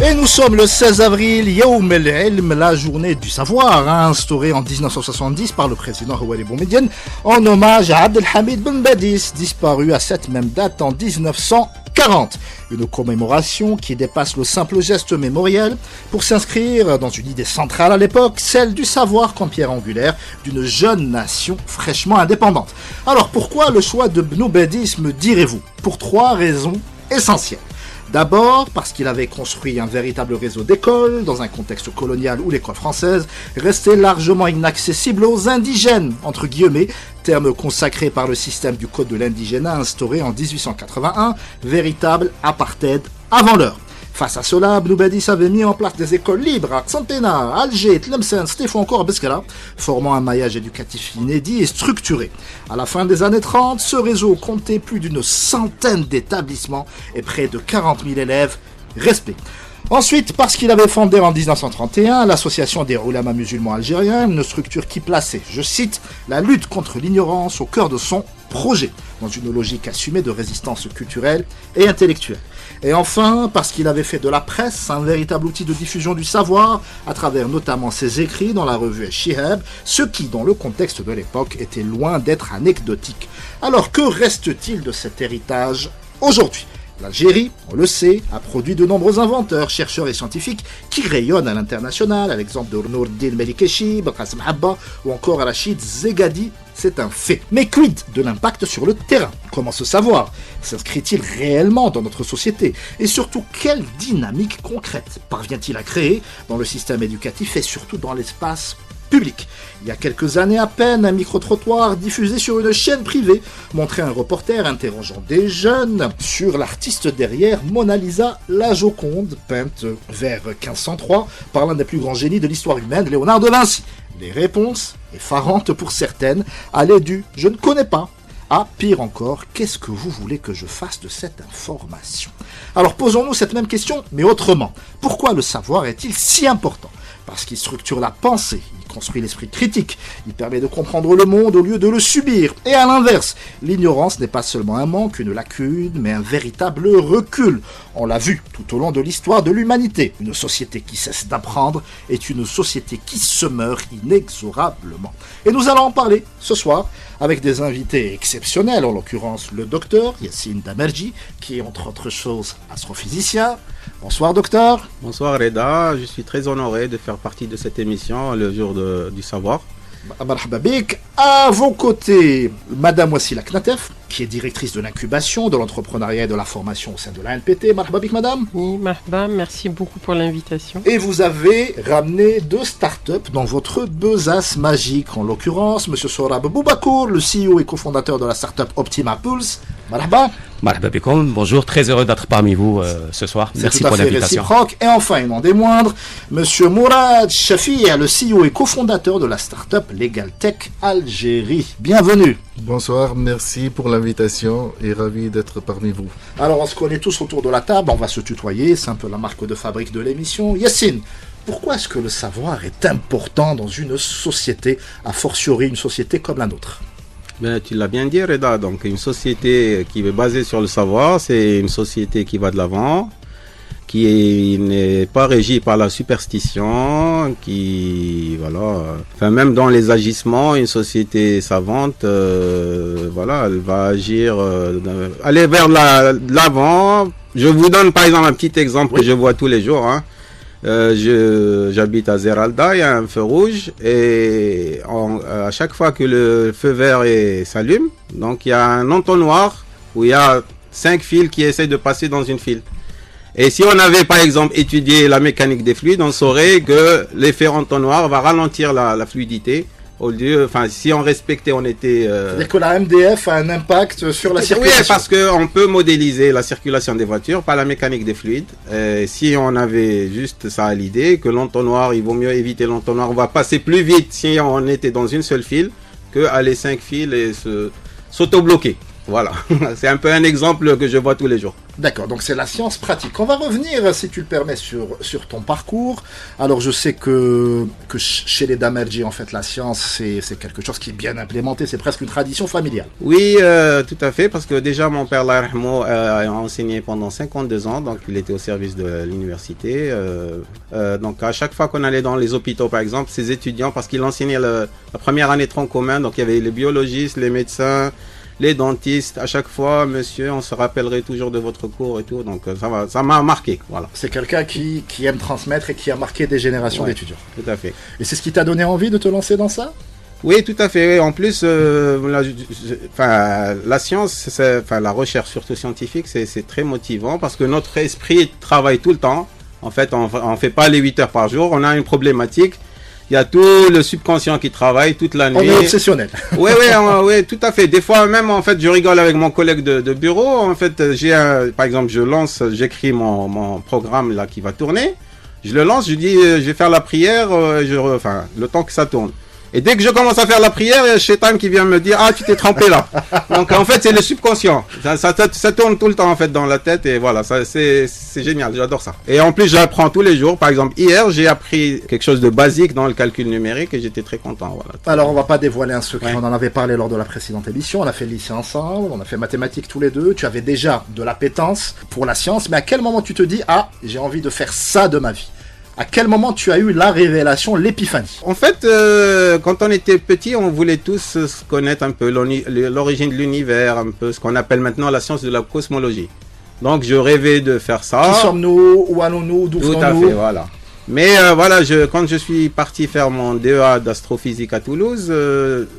Et nous sommes le 16 avril, Yawm al-Ilm, la journée du savoir, instaurée en 1970 par le président Houari Boumediene en hommage à Abdelhamid Ben Badis, disparu à cette même date en 1940. Une commémoration qui dépasse le simple geste mémoriel pour s'inscrire dans une idée centrale à l'époque, celle du savoir comme pierre angulaire d'une jeune nation fraîchement indépendante. Alors pourquoi le choix de Ben Badis, me direz-vous? Pour 3 raisons essentielles. D'abord, parce qu'il avait construit un véritable réseau d'écoles dans un contexte colonial où l'école française restait largement inaccessible aux indigènes, entre guillemets, terme consacré par le système du Code de l'indigénat instauré en 1881, véritable apartheid avant l'heure. Face à cela, Ben Badis avait mis en place des écoles libres à Xantena, Alger, Tlemcen, Stéphane, encore Beskala, formant un maillage éducatif inédit et structuré. À la fin des années 30, ce réseau comptait plus d'une centaine d'établissements et près de 40 000 élèves. Respect. Ensuite, parce qu'il avait fondé en 1931 l'association des Ulama musulmans algériens, une structure qui plaçait, je cite, la lutte contre l'ignorance au cœur de son projet, dans une logique assumée de résistance culturelle et intellectuelle. Et enfin, parce qu'il avait fait de la presse un véritable outil de diffusion du savoir, à travers notamment ses écrits dans la revue Shihab, ce qui, dans le contexte de l'époque, était loin d'être anecdotique. Alors que reste-t-il de cet héritage aujourd'hui ? L'Algérie, on le sait, a produit de nombreux inventeurs, chercheurs et scientifiques qui rayonnent à l'international, à l'exemple de Nourdin Melikechi, Qasim Habba ou encore Rachid Zegadi, c'est un fait. Mais quid de l'impact sur le terrain? Comment ce savoir s'inscrit-il réellement dans notre société? Et surtout, quelle dynamique concrète parvient-il à créer dans le système éducatif et surtout dans l'espace public? Il y a quelques années à peine, un micro-trottoir diffusé sur une chaîne privée montrait un reporter interrogeant des jeunes sur l'artiste derrière Mona Lisa, la Joconde, peinte vers 1503 par l'un des plus grands génies de l'histoire humaine, Léonard de Vinci. Les réponses, effarantes pour certaines, allaient du « je ne connais pas » à pire encore, qu'est-ce que vous voulez que je fasse de cette information? Alors posons-nous cette même question, mais autrement. Pourquoi le savoir est-il si important? Parce qu'il structure la pensée, il construit l'esprit critique, il permet de comprendre le monde au lieu de le subir. Et à l'inverse, l'ignorance n'est pas seulement un manque, une lacune, mais un véritable recul. On l'a vu tout au long de l'histoire de l'humanité. Une société qui cesse d'apprendre est une société qui se meurt inexorablement. Et nous allons en parler ce soir avec des invités exceptionnels, en l'occurrence le docteur Yassine Damerji, qui est entre autres choses astrophysicien. Bonsoir docteur. Bonsoir Reda, je suis très honoré de faire partie de cette émission, le jour du savoir. Marhaba bik. À vos côtés, Madame Wassila Knatef, qui est directrice de l'incubation, de l'entrepreneuriat et de la formation au sein de l'ANPT. Marhaba bik, madame. Oui, marhaba, merci beaucoup pour l'invitation. Et vous avez ramené 2 startups dans votre besace magique, en l'occurrence, Monsieur Sorab Boubakour, le CEO et cofondateur de la startup Optima Pulse. Marhaba. Marhaba bikoum, bonjour, très heureux d'être parmi vous ce soir. Merci pour l'invitation. Et enfin, et non des moindres, Monsieur Mourad Chafi, le CEO et cofondateur de la startup Legal Tech Algérie. Bienvenue. Bonsoir, merci pour l'invitation et ravi d'être parmi vous. Alors, on se connaît tous autour de la table, on va se tutoyer, c'est un peu la marque de fabrique de l'émission. Yassine, pourquoi est-ce que le savoir est important dans une société, a fortiori une société comme la nôtre? Ben, tu l'as bien dit Reda, donc une société qui est basée sur le savoir, c'est une société qui va de l'avant, qui n'est pas régie par la superstition, qui, voilà, enfin même dans les agissements, une société savante, voilà, elle va agir, aller vers l'avant. Je vous donne par exemple un petit exemple que je vois tous les jours, hein. J'habite à Zeralda, il y a un feu rouge et à chaque fois que le feu vert s'allume, donc il y a un entonnoir où il y a 5 fils qui essaient de passer dans une file. Et si on avait par exemple étudié la mécanique des fluides, on saurait que l'effet entonnoir va ralentir la fluidité. Au lieu, enfin, si on respectait, on était. C'est-à-dire que la MDF a un impact sur la circulation. Oui, parce qu'on peut modéliser la circulation des voitures par la mécanique des fluides. Si on avait juste ça à l'idée, que l'entonnoir, il vaut mieux éviter l'entonnoir. On va passer plus vite si on était dans une seule file que aller 5 files et s'auto-bloquer. Voilà, c'est un peu un exemple que je vois tous les jours. D'accord, donc c'est la science pratique. On va revenir, si tu le permets, sur ton parcours. Alors je sais que chez les Damerji, en fait, la science, c'est quelque chose qui est bien implémenté, c'est presque une tradition familiale. Oui, tout à fait, parce que déjà mon père Allah yarhamou, a enseigné pendant 52 ans, donc il était au service de l'université. Donc à chaque fois qu'on allait dans les hôpitaux, par exemple, ses étudiants, parce qu'il enseignait la première année tronc commun, donc il y avait les biologistes, les médecins, les dentistes, à chaque fois, monsieur, on se rappellerait toujours de votre cours et tout, donc ça m'a marqué, voilà. C'est quelqu'un qui aime transmettre et qui a marqué des générations d'étudiants. Tout à fait. Et c'est ce qui t'a donné envie de te lancer dans ça? Oui, tout à fait. En plus, la science, la recherche surtout scientifique, c'est très motivant parce que notre esprit travaille tout le temps. En fait, on fait pas les 8 heures par jour, on a une problématique. Il y a tout le subconscient qui travaille toute la nuit. On est obsessionnel. Oui, tout à fait. Des fois même, en fait, je rigole avec mon collègue de bureau. En fait, par exemple, j'écris mon programme là qui va tourner. Je le lance, je dis, je vais faire la prière, le temps que ça tourne. Et dès que je commence à faire la prière, il y a Shaitan qui vient me dire, ah, tu t'es trompé là. Donc, en fait, c'est le subconscient. Ça tourne tout le temps, en fait, dans la tête. Et voilà, c'est génial. J'adore ça. Et en plus, j'apprends tous les jours. Par exemple, hier, j'ai appris quelque chose de basique dans le calcul numérique et j'étais très content. Voilà. Alors, on va pas dévoiler un secret. Ouais. On en avait parlé lors de la précédente émission. On a fait le lycée ensemble. On a fait mathématiques tous les deux. Tu avais déjà de l'appétence pour la science. Mais à quel moment tu te dis, ah, j'ai envie de faire ça de ma vie? À quel moment tu as eu la révélation, l'épiphanie? En fait, quand on était petit, on voulait tous connaître un peu l'origine de l'univers, un peu ce qu'on appelle maintenant la science de la cosmologie. Donc, je rêvais de faire ça. Qui sommes-nous? Où allons-nous? D'où venons-nous? Tout à fait, voilà. Mais quand je suis parti faire mon DEA d'astrophysique à Toulouse,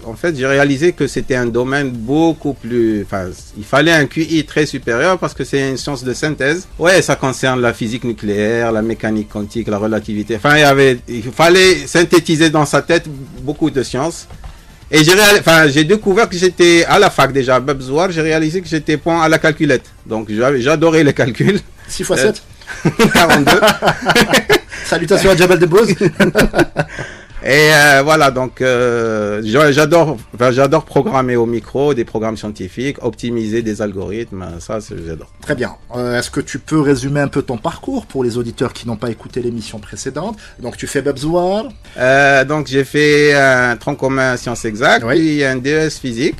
en fait, j'ai réalisé que c'était un domaine beaucoup plus... Enfin, il fallait un QI très supérieur parce que c'est une science de synthèse. Ouais, ça concerne la physique nucléaire, la mécanique quantique, la relativité. Enfin, il fallait synthétiser dans sa tête beaucoup de sciences. Et j'ai découvert que j'étais à la fac déjà, à Babzouar, j'ai réalisé que j'étais point à la calculette. Donc, j'adorais les calculs. 6 x 7 42. Salutations à Jabal Debbouze. Et voilà, donc j'adore programmer au micro des programmes scientifiques, optimiser des algorithmes, ça j'adore. Très bien. Est-ce que tu peux résumer un peu ton parcours pour les auditeurs qui n'ont pas écouté l'émission précédente? Donc tu fais Babzouar. Donc j'ai fait un tronc commun sciences exactes, oui. Puis un DES physique.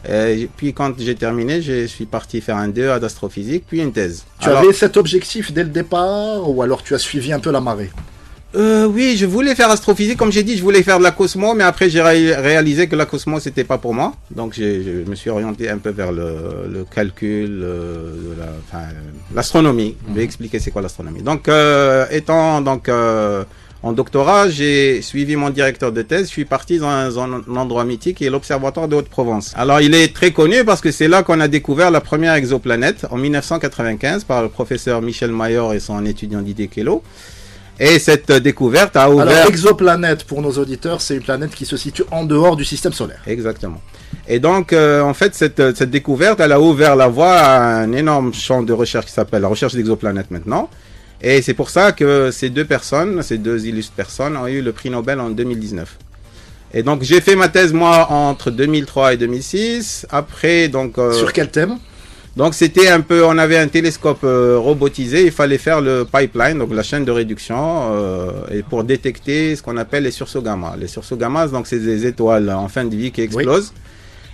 Et puis quand j'ai terminé, je suis parti faire un DEA d'astrophysique, puis une thèse. Tu avais cet objectif dès le départ ou alors tu as suivi un peu la marée? Oui, je voulais faire astrophysique, comme j'ai dit, je voulais faire de la cosmo, mais après j'ai réalisé que la cosmo c'était pas pour moi, donc je me suis orienté un peu vers le calcul, l'astronomie. Je vais expliquer c'est quoi l'astronomie. Donc en doctorat, j'ai suivi mon directeur de thèse, je suis parti dans un endroit mythique qui est l'Observatoire de Haute-Provence. Alors il est très connu parce que c'est là qu'on a découvert la première exoplanète en 1995 par le professeur Michel Mayor et son étudiant Didier Queloz. Et cette découverte a ouvert... Alors l'exoplanète, pour nos auditeurs, c'est une planète qui se situe en dehors du système solaire. Exactement. Et donc, en fait, cette découverte, elle a ouvert la voie à un énorme champ de recherche qui s'appelle la recherche d'exoplanètes maintenant. Et c'est pour ça que ces deux illustres personnes, ont eu le prix Nobel en 2019. Et donc, j'ai fait ma thèse, moi, entre 2003 et 2006. Après, donc... Sur quel thème? Donc, c'était un peu... On avait un télescope robotisé. Il fallait faire le pipeline, donc la chaîne de réduction, et pour détecter ce qu'on appelle les sursauts gamma. Les sursauts gamma, donc, c'est des étoiles en fin de vie qui explosent. Oui.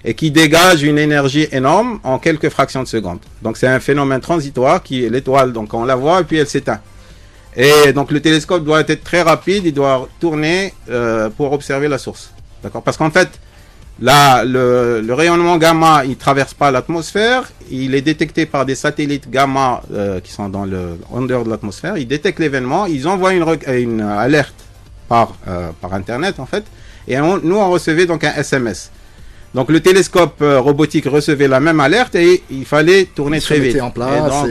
Et qui dégage une énergie énorme en quelques fractions de secondes. Donc c'est un phénomène transitoire qui l'étoile, donc on la voit et puis elle s'éteint. Et donc le télescope doit être très rapide, il doit tourner pour observer la source. D'accord? Parce qu'en fait, là, le rayonnement gamma, il traverse pas l'atmosphère, il est détecté par des satellites gamma qui sont en dehors de l'atmosphère, ils détectent l'événement, ils envoient une alerte par Internet en fait, et nous on recevait donc un SMS. Donc le télescope robotique recevait la même alerte et il fallait tourner très vite. En place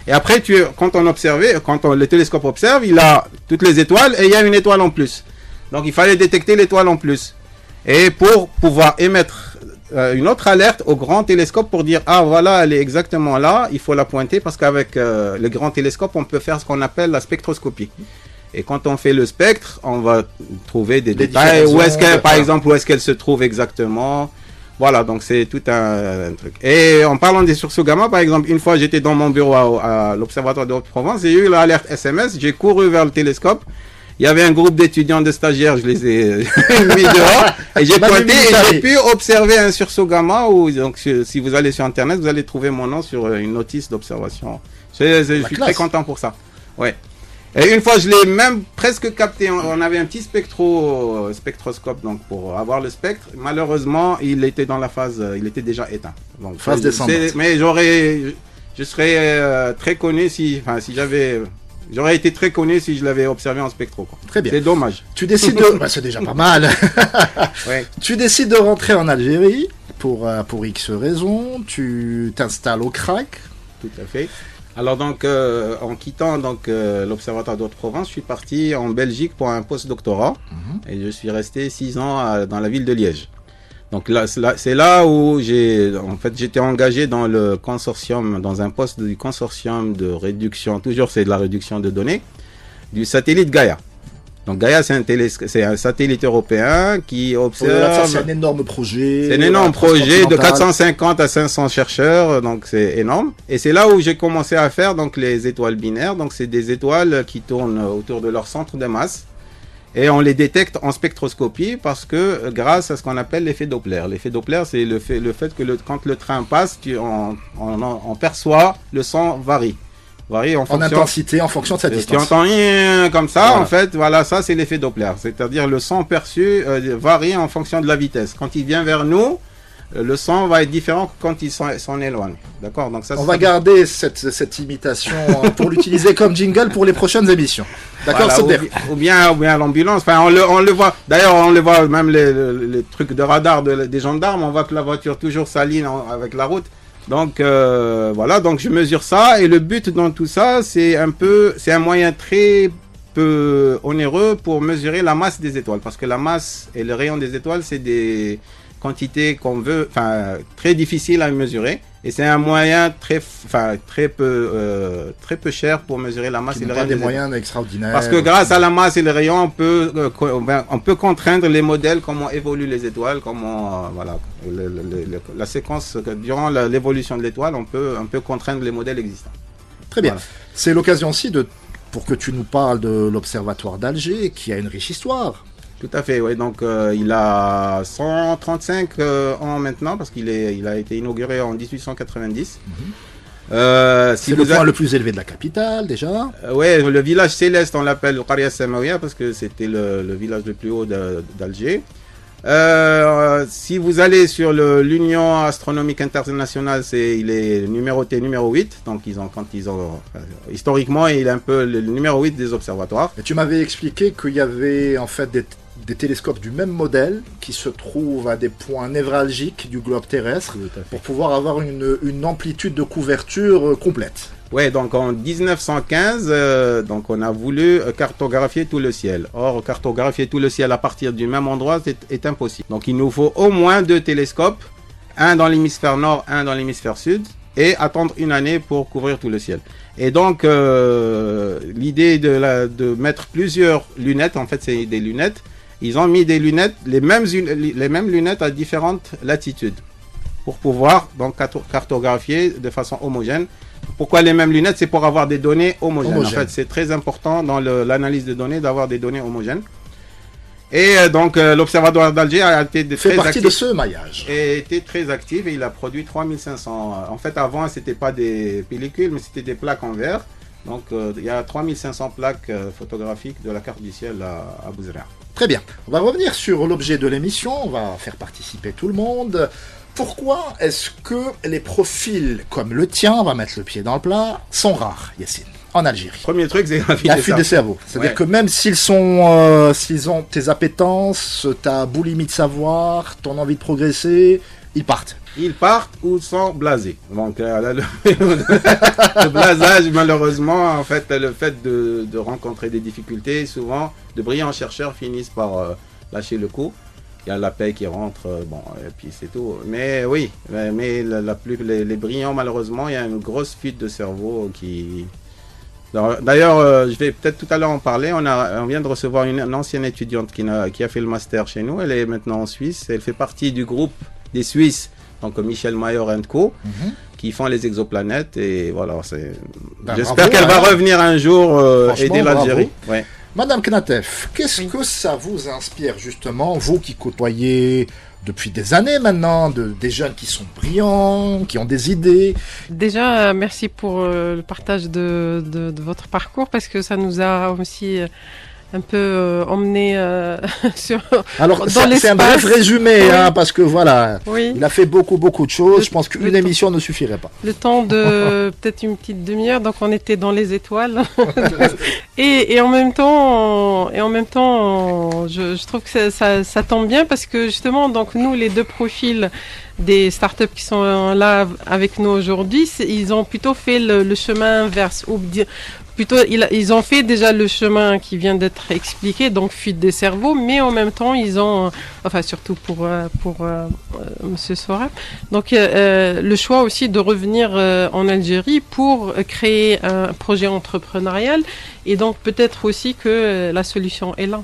et après, quand le télescope observe, il a toutes les étoiles et il y a une étoile en plus. Donc il fallait détecter l'étoile en plus. Et pour pouvoir émettre une autre alerte au grand télescope pour dire ah voilà, elle est exactement là, il faut la pointer parce qu'avec le grand télescope, on peut faire ce qu'on appelle la spectroscopie. Et quand on fait le spectre, on va trouver des détails. Par exemple, où est-ce qu'elle se trouve exactement? Voilà, donc c'est tout un truc. Et en parlant des sursauts gamma, par exemple, une fois j'étais dans mon bureau à l'Observatoire de Haute-Provence, j'ai eu l'alerte SMS, j'ai couru vers le télescope. Il y avait un groupe d'étudiants, de stagiaires, je les ai mis dehors, et j'ai pointé et j'ai pu observer un sursaut gamma. Donc, si vous allez sur Internet, vous allez trouver mon nom sur une notice d'observation. Je suis très content pour ça. Ouais. Et une fois, je l'ai même presque capté. On avait un petit spectroscope donc pour avoir le spectre. Malheureusement, il était dans la phase, il était déjà éteint. Donc, phase descendante. Mais je serais très connu j'aurais été très connu si je l'avais observé en spectro. Quoi. Très bien. C'est dommage. Tu décides de... c'est déjà pas mal. Ouais. Tu décides de rentrer en Algérie pour X raisons. Tu t'installes au CRAC. Tout à fait. Alors donc, en quittant l'Observatoire de Haute-Provence, je suis parti en Belgique pour un post-doctorat. Et je suis resté 6 ans dans la ville de Liège. Donc là, c'est là où j'étais engagé dans le consortium, dans un poste du consortium de réduction, toujours c'est de la réduction de données, du satellite Gaïa. Donc Gaïa, c'est un satellite européen qui observe... C'est un énorme projet. C'est un énorme projet de 450 à 500 chercheurs, donc c'est énorme. Et c'est là où j'ai commencé à faire donc les étoiles binaires. Donc c'est des étoiles qui tournent autour de leur centre de masse. Et on les détecte en spectroscopie parce que grâce à ce qu'on appelle l'effet Doppler. L'effet Doppler, c'est le fait que quand le train passe, on perçoit le son varie en intensité en fonction de sa distance. Tu entends rien comme ça, voilà. En fait, voilà, ça c'est l'effet Doppler. C'est-à-dire le son perçu varie en fonction de la vitesse. Quand il vient vers nous, le son va être différent que quand il s'en éloigne. D'accord. Donc ça. On va garder cette imitation pour l'utiliser comme jingle pour les prochaines émissions. D'accord. Voilà, ou bien l'ambulance. Enfin, on le voit. D'ailleurs, on le voit même les trucs de radar des gendarmes. On voit que la voiture toujours s'aligne avec la route. Donc voilà. Donc je mesure ça et le but dans tout ça, c'est un moyen très peu onéreux pour mesurer la masse des étoiles, parce que la masse et le rayon des étoiles, c'est des quantité très difficile à mesurer, et c'est un moyen très peu cher pour mesurer la masse et le rayon. Des moyens extraordinaires. Parce que grâce à la masse et le rayon, on peut contraindre les modèles, comment évoluent les étoiles, comment la séquence durant l'évolution de l'étoile, on peut contraindre les modèles existants. Très bien. Voilà. C'est l'occasion aussi pour que tu nous parles de l'Observatoire d'Alger, qui a une riche histoire. Tout à fait, oui. Donc il a 135 ans maintenant, parce qu'il a été inauguré en 1890. C'est le point le plus élevé de la capitale, déjà. Oui, le village céleste, on l'appelle Qaria Samawiya, parce que c'était le village le plus haut d'Alger. Si vous allez sur l'Union astronomique internationale, il est numéroté numéro 8. Donc historiquement, il est un peu le numéro 8 des observatoires. Et tu m'avais expliqué qu'il y avait en fait des télescopes du même modèle qui se trouvent à des points névralgiques du globe terrestre pour pouvoir avoir une amplitude de couverture complète. Oui, donc en 1915, donc on a voulu cartographier tout le ciel. Or, cartographier tout le ciel à partir du même endroit est impossible. Donc il nous faut au moins 2 télescopes, un dans l'hémisphère nord, un dans l'hémisphère sud, et attendre une année pour couvrir tout le ciel. Et donc l'idée de mettre plusieurs lunettes, en fait c'est des lunettes, ils ont mis des lunettes, les mêmes lunettes à différentes latitudes, pour pouvoir donc cartographier de façon homogène. Pourquoi les mêmes lunettes? C'est pour avoir des données homogènes. En fait, c'est très important dans l'analyse de données d'avoir des données homogènes. Et donc, l'Observatoire d'Alger a été très actif de ce maillage. Et était très actif, et il a produit 3500. En fait, avant, c'était pas des pellicules, mais c'était des plaques en verre. Donc, il y a 3500 plaques photographiques de la carte du ciel à Bouzerah. Très bien. On va revenir sur l'objet de l'émission. On va faire participer tout le monde. Pourquoi est-ce que les profils comme le tien, on va mettre le pied dans le plat, sont rares, Yassine, en Algérie? Premier truc, c'est la fuite des cerveaux. C'est-à-dire que même s'ils ont tes appétences, ta boulimie de savoir, ton envie de progresser, ils partent. Ils partent ou sont blasés. Donc le blasage, malheureusement, en fait, le fait de rencontrer des difficultés, souvent, de brillants chercheurs finissent par lâcher le coup. Il y a la paix qui rentre, et puis c'est tout. Mais oui, mais les brillants, malheureusement, il y a une grosse fuite de cerveau qui... D'ailleurs, je vais peut-être tout à l'heure en parler. On vient de recevoir une ancienne étudiante qui a fait le master chez nous. Elle est maintenant en Suisse. Elle fait partie du groupe des Suisses, donc Michel Mayor & Co, qui font les exoplanètes. Et voilà, j'espère qu'elle va revenir un jour aider l'Algérie. Ouais. Madame Knatef, qu'est-ce que ça vous inspire justement, vous qui côtoyez depuis des années maintenant, des jeunes qui sont brillants, qui ont des idées? Déjà, merci pour le partage de votre parcours, parce que ça nous a aussi un peu emmené sur. Alors, c'est un bref résumé, parce que voilà, il a fait beaucoup de choses. Je pense qu'une émission ne suffirait pas. Le temps de peut-être une petite demi-heure, donc on était dans les étoiles. et en même temps, je trouve que ça tombe bien, parce que justement, donc nous, les deux profils des startups qui sont là avec nous aujourd'hui, ils ont plutôt fait le chemin inverse, ou plutôt, ils ont fait déjà le chemin qui vient d'être expliqué, donc fuite des cerveaux, mais en même temps, ils ont, enfin surtout pour Monsieur Sohrab, donc le choix aussi de revenir en Algérie pour créer un projet entrepreneurial, et donc peut-être aussi que la solution est là.